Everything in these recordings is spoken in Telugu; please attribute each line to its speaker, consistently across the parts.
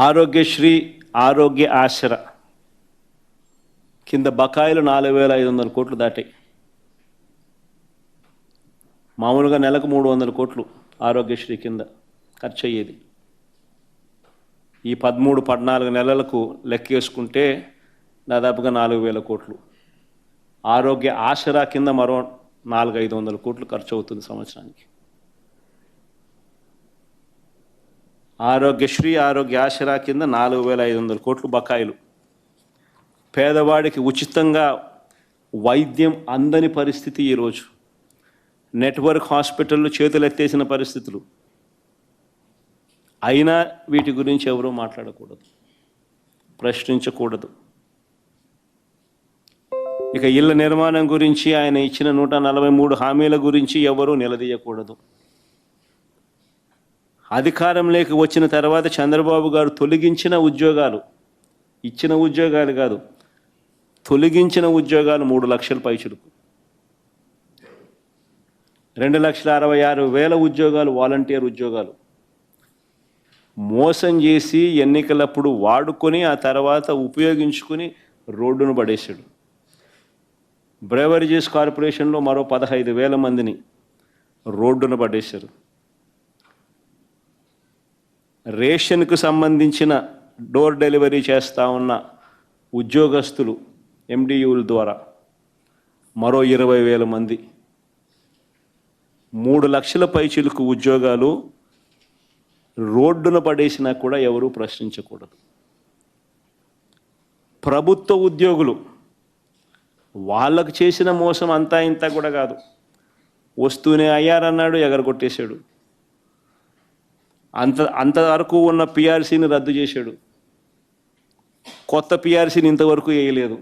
Speaker 1: ఆరోగ్యశ్రీ ఆరోగ్య ఆశ్ర కింద బకాయిలు 4,500 కోట్లు దాటాయి. మామూలుగా నెలకు 300 కోట్లు ఆరోగ్యశ్రీ కింద ఖర్చు అయ్యేది. ఈ 13-14 నెలలకు లెక్కేసుకుంటే దాదాపుగా 4,000 కోట్లు. ఆరోగ్య ఆసరా కింద మరో 400-500 కోట్లు ఖర్చు అవుతుంది సంవత్సరానికి. ఆరోగ్యశ్రీ ఆరోగ్య ఆసరా కింద 4,500 కోట్లు బకాయిలు. పేదవాడికి ఉచితంగా వైద్యం అందని పరిస్థితి ఈరోజు. నెట్వర్క్ హాస్పిటళ్ళు చేతులెత్తేసిన పరిస్థితులు. అయినా వీటి గురించి ఎవరూ మాట్లాడకూడదు, ప్రశ్నించకూడదు. ఇక ఇళ్ల నిర్మాణం గురించి ఆయన ఇచ్చిన 143 హామీల గురించి ఎవరూ నిలదీయకూడదు. అధికారంలోకి వచ్చిన తర్వాత చంద్రబాబు గారు తొలగించిన ఉద్యోగాలు, ఇచ్చిన ఉద్యోగాలు కాదు, తొలగించిన ఉద్యోగాలు 3 లక్షల పైచులకు. 2,66,000 ఉద్యోగాలు వాలంటీర్ ఉద్యోగాలు మోసం చేసి ఎన్నికలప్పుడు వాడుకొని ఆ తర్వాత ఉపయోగించుకొని రోడ్డును పడేశాడు. బ్రేవరేజెస్ కార్పొరేషన్లో మరో 15,000 మందిని రోడ్డును పడేశారు. రేషన్కు సంబంధించిన డోర్ డెలివరీ చేస్తూ ఉన్న ఉద్యోగస్తులు ఎండియూల ద్వారా మరో 20,000 మంది. 3 లక్షల పైచిలకు ఉద్యోగాలు రోడ్డున పడేసినా కూడా ఎవరూ ప్రశ్నించకూడదు. ప్రభుత్వ ఉద్యోగులు, వాళ్ళకు చేసిన మోసం అంతా ఇంత కూడా కాదు. వస్తూనే అయ్యారన్నాడు, ఎగరగొట్టేశాడు. అంతవరకు ఉన్న పిఆర్సీని రద్దు చేశాడు. కొత్త పిఆర్సీని ఇంతవరకు వేయలేదు.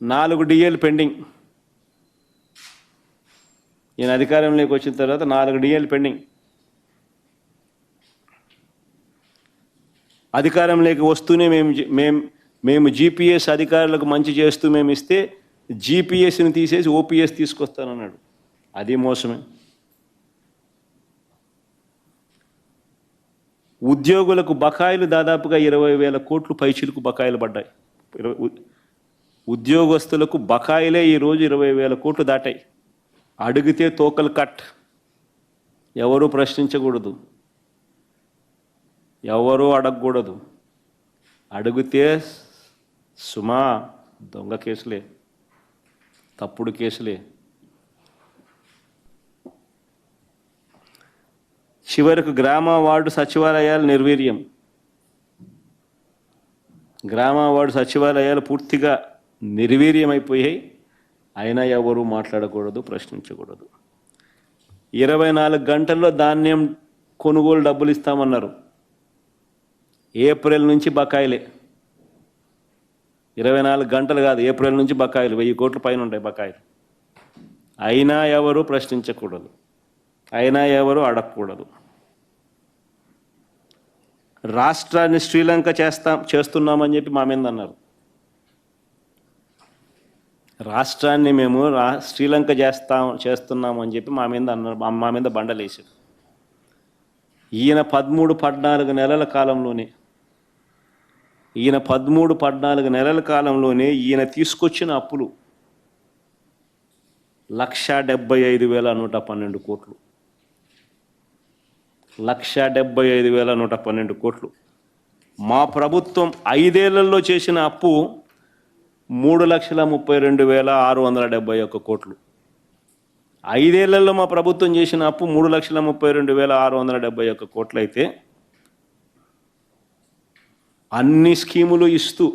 Speaker 1: 4 డిఏలు పెండింగ్. ఈయన అధికారంలోకి వచ్చిన తర్వాత 4 డిఏలు పెండింగ్. అధికారంలోకి వస్తూనే మేము జీపీఎస్ అధికారులకు మంచి చేస్తూ మేము ఇస్తే జీపీఎస్ని తీసేసి ఓపీఎస్ తీసుకొస్తానన్నాడు. అది మోసమే. ఉద్యోగులకు బకాయిలు దాదాపుగా 20,000 కోట్లు పైచిలకు బకాయిలు పడ్డాయి. ఉద్యోగస్తులకు బకాయిలే ఈరోజు 20,000 కోట్లు దాటాయి. అడిగితే తోకలు కట్. ఎవరూ ప్రశ్నించకూడదు, ఎవరూ అడగకూడదు. అడిగితే సుమా దొంగ కేసులే, తప్పుడు కేసులే. చివరకు గ్రామ వార్డు సచివాలయాలు నిర్వీర్యం. గ్రామ వార్డు సచివాలయాలు పూర్తిగా నిర్వీర్యమైపోయాయి. అయినా ఎవరూ మాట్లాడకూడదు, ప్రశ్నించకూడదు. 24 గంటల్లో ధాన్యం కొనుగోలు డబ్బులు ఇస్తామన్నారు. ఏప్రిల్ నుంచి బకాయిలే. 24 గంటలు కాదు, ఏప్రిల్ నుంచి బకాయిలు 1000 కోట్ల పైన ఉంటాయి బకాయిలు. అయినా ఎవరు ప్రశ్నించకూడదు, అయినా ఎవరు అడగకూడదు. రాష్ట్రాన్ని శ్రీలంక చేస్తున్నామని చెప్పి మా మీద అన్నారు. రాష్ట్రాన్ని మేము శ్రీలంక చేస్తున్నామని చెప్పి మా మీద అన్నారు. మా మీద బండలేశారు. ఈయన 13-14 నెలల కాలంలోనే ఈయన తీసుకొచ్చిన అప్పులు 1,75,112 కోట్లు. 1,75,112 కోట్లు. మా ప్రభుత్వం 5 ఏళ్లలో చేసిన అప్పు 3,32,671 కోట్లు. 5 ఏళ్లలో మా ప్రభుత్వం చేసిన అప్పు 3,32,671 కోట్లు అయితే అన్ని స్కీములు ఇస్తూ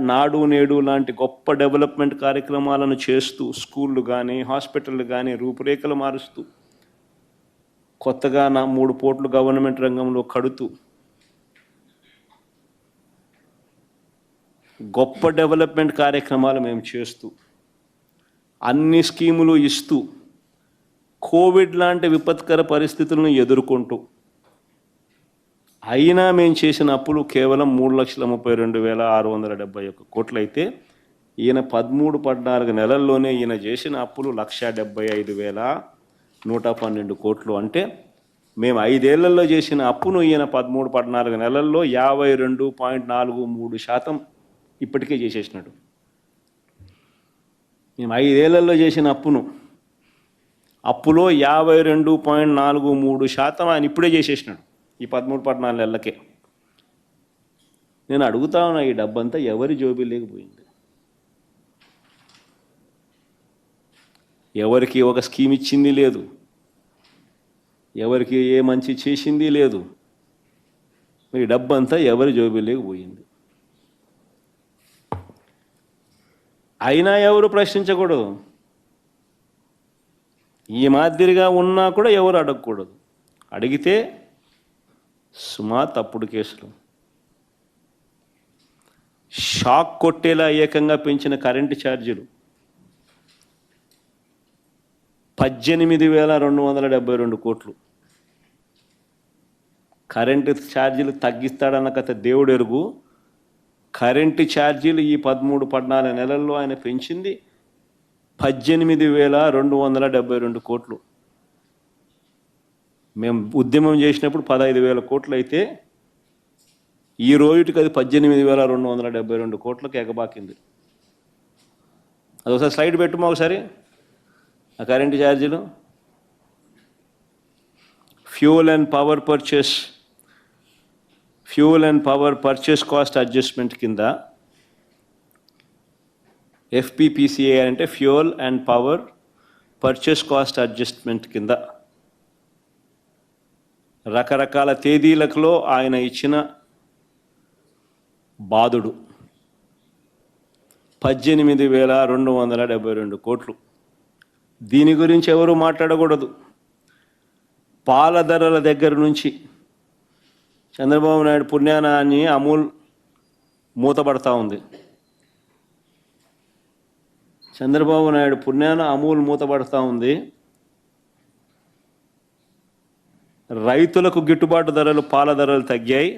Speaker 1: నాడు నేడు లాంటి గొప్ప డెవలప్మెంట్ కార్యక్రమాలను చేస్తూ, స్కూళ్ళు కానీ హాస్పిటళ్ళు కానీ రూపురేఖలు మారుస్తూ, కొత్తగా 3 పోర్టులు గవర్నమెంట్ రంగంలో కడుతూ, గొప్ప డెవలప్మెంట్ కార్యక్రమాలు మేము చేస్తూ, అన్ని స్కీములు ఇస్తూ, కోవిడ్ లాంటి విపత్కర పరిస్థితులను ఎదుర్కొంటూ, అయినా మేము చేసిన అప్పులు కేవలం 3,32,671 కోట్లు అయితే ఈయన 13-14 నెలల్లోనే ఈయన చేసిన అప్పులు 1,75,000 112 కోట్లు. అంటే మేము 5 ఏళ్లలో చేసిన అప్పును ఈయన 13-14 నెలల్లో 52.43% ఇప్పటికే చేసేసినాడు. మేము 5 ఏళ్లలో చేసిన అప్పులో 52.43% ఆయన ఇప్పుడే చేసేసినాడు ఈ 13-14 నెలలకే. నేను అడుగుతా ఉన్నా, ఈ డబ్బంతా ఎవరి జోబీ లేకపోయింది? ఎవరికి ఒక స్కీమ్ ఇచ్చింది లేదు, ఎవరికి ఏ మంచి చేసింది లేదు. ఈ డబ్బంతా ఎవరి జోబీ లేకపోయింది. అయినా ఎవరు ప్రశ్నించకూడదు, ఈ మాదిరిగా ఉన్నా కూడా ఎవరు అడగకూడదు. అడిగితే సుమా తప్పుడు కేసులు. షాక్ కొట్టేలా ఏకంగా పెంచిన కరెంటు ఛార్జీలు 18,272 కోట్లు. కరెంటు ఛార్జీలు తగ్గిస్తాడన్న కథ దేవుడు ఎరుగు. కరెంటు ఛార్జీలు ఈ 13-14 నెలల్లో ఆయన పెంచింది 18,272 కోట్లు. మేము ఉద్యమం చేసినప్పుడు 15,000 కోట్లు అయితే ఈ రోజుకి అది 18,272 కోట్లకు ఎగబాకింది. అది ఒకసారి స్లైడ్ పెట్టుమా ఒకసారి. ఆ కరెంటు ఛార్జీలు fuel and power purchase cost adjustment కింద FPPCA అంటే fuel and power purchase cost adjustment కింద రకరకాల తేదీలలో ఆయన ఇచ్చిన బాదుడు 18,272 కోట్లు. దీని గురించి ఎవరు మాట్లాడకూడదు. పాల ధరల దగ్గర నుంచి చంద్రబాబు నాయుడు పుణ్యానాన్ని అమూల్ మూతపడతా ఉంది. చంద్రబాబు నాయుడు పుణ్యాన అమూల్ మూతపడతా ఉంది. రైతులకు గిట్టుబాటు ధరలు, పాల ధరలు తగ్గాయి.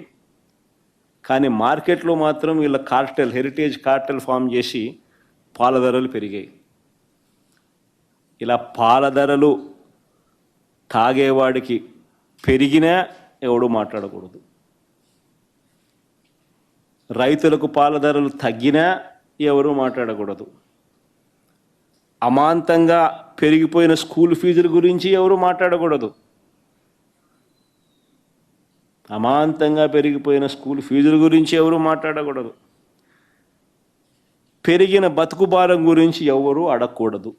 Speaker 1: కానీ మార్కెట్లో మాత్రం వీళ్ళ హెరిటేజ్ కార్టెల్ ఫామ్ చేసి పాల ధరలు పెరిగాయి. ఇలా పాల ధరలు తాగేవాడికి పెరిగినా ఎవడు మాట్లాడకూడదు, రైతులకు పాల ధరలు తగ్గినా ఎవరు మాట్లాడకూడదు, అమాంతంగా పెరిగిపోయిన స్కూల్ ఫీజుల గురించి ఎవరు మాట్లాడకూడదు, అమాంతంగా పెరిగిపోయిన స్కూల్ ఫీజుల గురించి ఎవరు మాట్లాడకూడదు, పెరిగిన బతుకు భారం గురించి ఎవరు అడగకూడదు.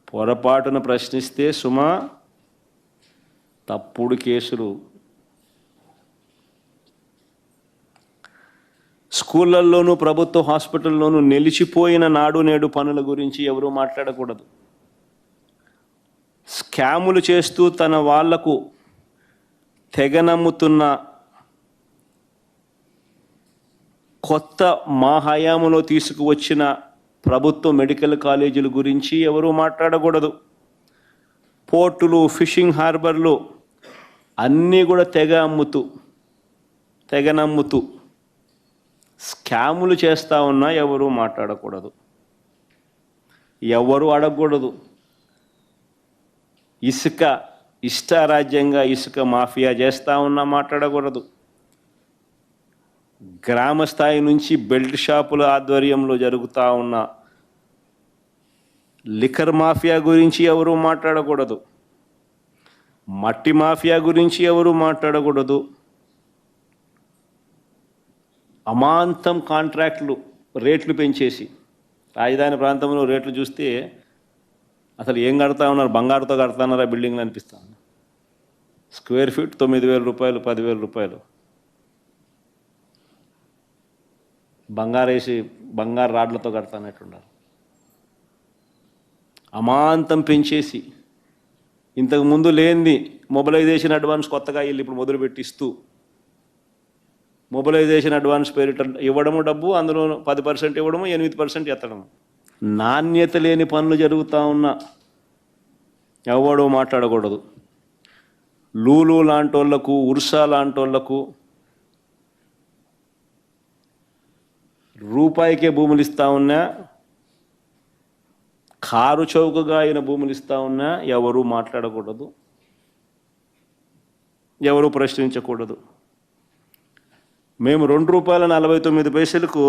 Speaker 1: పొరపాటున ప్రశ్నిస్తే సుమా తప్పుడు కేసులు. స్కూళ్ళల్లోనూ ప్రభుత్వ హాస్పిటల్లోనూ నిలిచిపోయిన నాడు నేడు పనుల గురించి ఎవరు మాట్లాడకూడదు. స్కాములు చేస్తూ తన వాళ్లకు తెగనమ్ముతున్న కొత్త మా హయాంలో తీసుకువచ్చిన ప్రభుత్వ మెడికల్ కాలేజీల గురించి ఎవరు మాట్లాడకూడదు. పోర్టులు, ఫిషింగ్ హార్బర్లు అన్నీ కూడా తెగనమ్ముతూ స్కాములు చేస్తూ ఉన్నా ఎవరు మాట్లాడకూడదు, ఎవరు అడగకూడదు. ఇష్టారాజ్యంగా ఇసుక మాఫియా చేస్తూ ఉన్నా మాట్లాడకూడదు. గ్రామ స్థాయి నుంచి బెల్ట్ షాపుల ఆధ్వర్యంలో జరుగుతూ ఉన్న లిక్కర్ మాఫియా గురించి ఎవరు మాట్లాడకూడదు, మట్టి మాఫియా గురించి ఎవరు మాట్లాడకూడదు. అమాంతం కాంట్రాక్టులు రేట్లు పెంచేసి, రాజధాని ప్రాంతంలో రేట్లు చూస్తే అసలు ఏం కడతా ఉన్నారు, బంగారుతో కడతాన్నారా బిల్డింగ్లు అనిపిస్తుంది. స్క్వేర్ ఫీట్ 9,000 రూపాయలు, 10,000 రూపాయలు. బంగారు రాడ్లతో కడతానట్టున్నారు. అమాంతం పెంచేసి ఇంతకుముందు లేనిది మొబిలైజేషన్ అడ్వాన్స్ కొత్తగా వీళ్ళు ఇప్పుడు మొదలుపెట్టి ఇస్తూ మొబిలైజేషన్ అడ్వాన్స్ పేరిట ఇవ్వడము డబ్బు, అందులో 10% ఇవ్వడము, 8% ఎత్తడము. నాణ్యత లేని పనులు జరుగుతూ ఉన్నా ఎవడో మాట్లాడకూడదు. లూలు లాంటోళ్లకు, ఉర్సా లాంటోళ్లకు రూపాయికే భూములు ఇస్తూ ఉన్నా కారు చౌకగా ఆయన భూములు ఇస్తా ఉన్నా ఎవరు మాట్లాడకూడదు, ఎవరు ప్రశ్నించకూడదు. మేము ₹2.49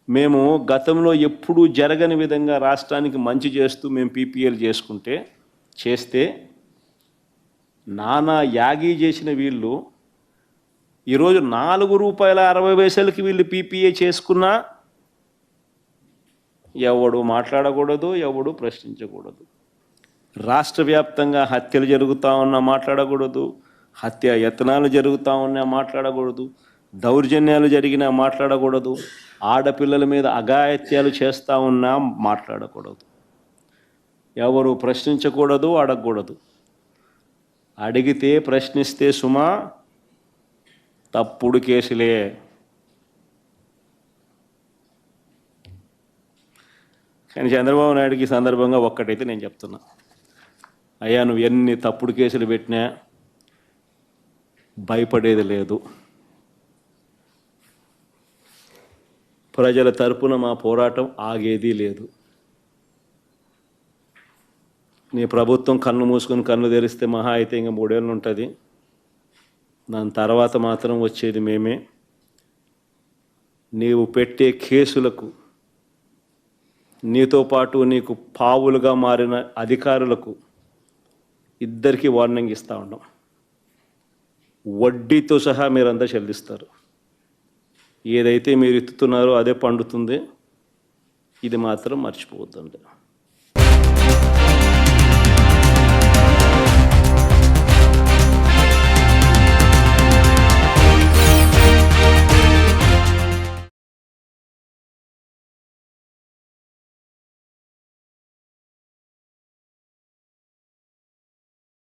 Speaker 1: మేము గతంలో ఎప్పుడూ జరగని విధంగా రాష్ట్రానికి మంచి చేస్తూ మేము పీపీఎల్ చేస్తే నానా యాగి చేసిన వీళ్ళు ఈరోజు ₹4.60 వీళ్ళు పీపీఏ చేసుకున్నా ఎవడు మాట్లాడకూడదు, ఎవడు ప్రశ్నించకూడదు. రాష్ట్ర వ్యాప్తంగా హత్యలు జరుగుతూ ఉన్నా మాట్లాడకూడదు, హత్య యత్నాలు జరుగుతూ ఉన్నా మాట్లాడకూడదు, దౌర్జన్యాలు జరిగినా మాట్లాడకూడదు, ఆడపిల్లల మీద అఘాయిత్యాలు చేస్తూ ఉన్నా మాట్లాడకూడదు. ఎవరు ప్రశ్నించకూడదు, అడగకూడదు. అడిగితే ప్రశ్నిస్తే సుమా తప్పుడు కేసులే. కానీ చంద్రబాబు నాయుడుకి ఈ సందర్భంగా ఒక్కటైతే నేను చెప్తున్నా, అయ్యా నువ్వు ఎన్ని తప్పుడు కేసులు పెట్టినా భయపడేది లేదు. ప్రజల తరపున మా పోరాటం ఆగేది లేదు. నీ ప్రభుత్వం కన్ను మూసుకొని కన్ను తెరిస్తే మహా అయితే ఇంకా 3 ఏళ్ళు ఉంటుంది. దాని తర్వాత మాత్రం వచ్చేది మేమే. నీవు పెట్టే కేసులకు, నీతో పాటు నీకు పావులుగా మారిన అధికారులకు ఇద్దరికీ వార్నింగ్ ఇస్తూ ఉన్నాం. వడ్డీతో సహా మీరంతా చెల్లిస్తారు. ఏదైతే మీరు ఎత్తుతున్నారో అదే పండుతుంది. ఇది మాత్రం మర్చిపోవద్దండి.